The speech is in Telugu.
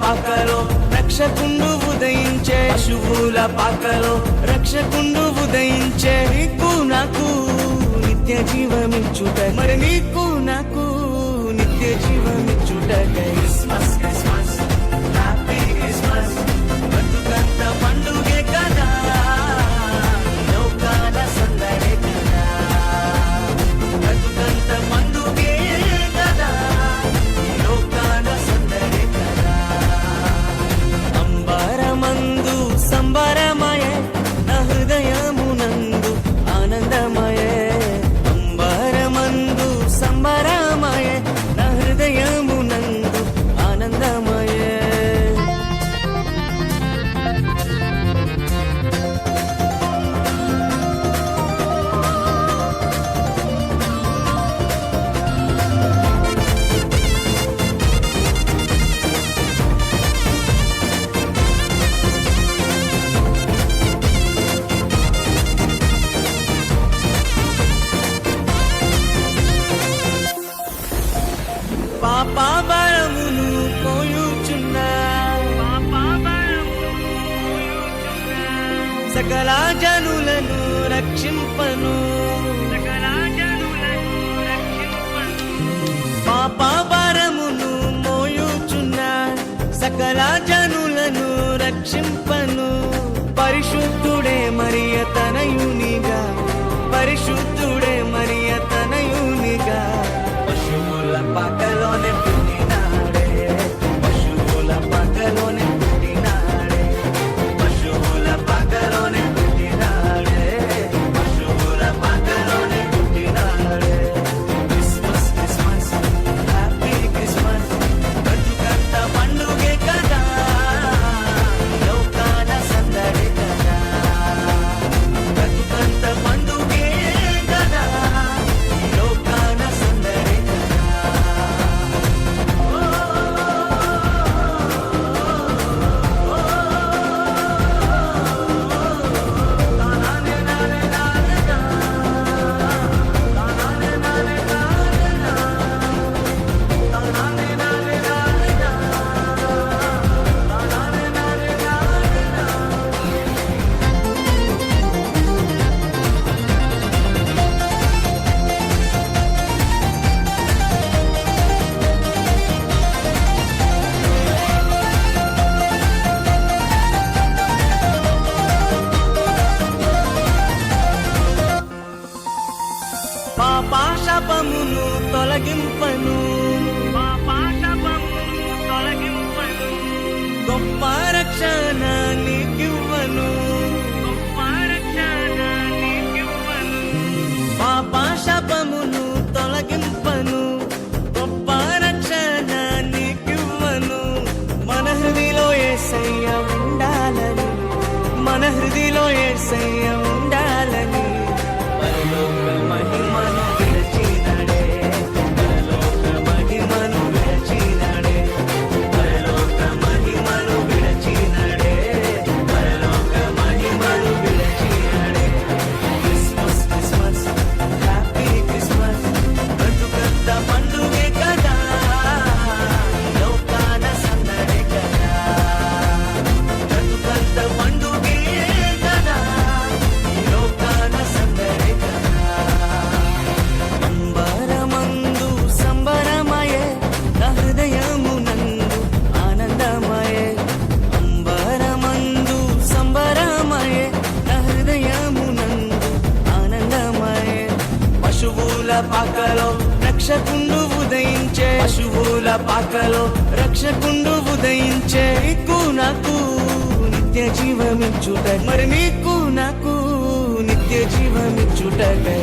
పాకలో రక్షకుండు ఉదయించే, పశువుల పాకలో రక్షకుండు ఉదయించే. నీకు నాకు నిత్య జీవమిచ్చుట, మరి నీకు నాకు నిత్య జీవమిచ్చుటకై క్రిస్మస్ క్రిస్మస్ హ్యాపీ క్రిస్మస్. బతుకంత పండుగే కదా, లోకాల సందడే కదా. బతుకంత పండుగే కదా, లోకాల సందడే కదా. అంబరమందు సంబరమయే, నా హృదయమునందు ఆనందమయే. అంబరమందు సంబరమయే, నా హృదయమునందు ఆనందమయే. పాపాభరమును పోయుచున్నా, సకల జనులను రక్షింపను. పాపాభరమును మోయుచున్నా, సకల జనులను రక్షింపను. పరిశుద్ధుడే మరియ తనయునిగా, పరిశుద్ధుడే మరియ తనయునిగా. పశువుల పాకలోనే పుట్టినాడే, పశువుల పాకలోనే పుట్టినాడే. పశువుల పాకలోనే పుట్టినాడే, పశువుల పాకలోనే పుట్టినాడే. Christmas Christmas happy Christmas. బతుకంత పండుగే కదా, లోకాల సందడే కదా. బతుకంత పండుగే కదా, లోకాల సందడే కదా. పాపాశపమును తొలగింపను, గొప్ప రక్షణ నీకివ్వను. పాపాశపమును తొలగింపను, గొప్ప రక్షణ నీకివ్వను. మన హృదిలో యేసయ్య ఉండాలని, మన హృదిలో యేసయ్య ఉండాలని. పరలోక మహిమను విరచినడే, పరలోక మహిమను విరచినడే. పరలోక మహిమను విరచినడే, పరలోక మహిమను విరచినడే. Christmas Christmas happy Christmas. బతుకంత పండుగే కదా, లోకాల సందడే కదా. బతుకంత పండుగే కదా, లోకాల సందడే కదా. అంబరమందు సంబరమయే, నా హృదయమునందు ఆనందమయే. అంబరమందు సంబరమయే, నా హృదయమునందు ఆనందమయే. పశువుల పాకలో రక్షకుండు ఉదయించే, పశువుల పాకలో రక్షకుండు ఉదయించే. నీకు నాకు నిత్య జీవమిచ్చుట, మరి నీకు నాకు నిత్య జీవమిచ్చుటకై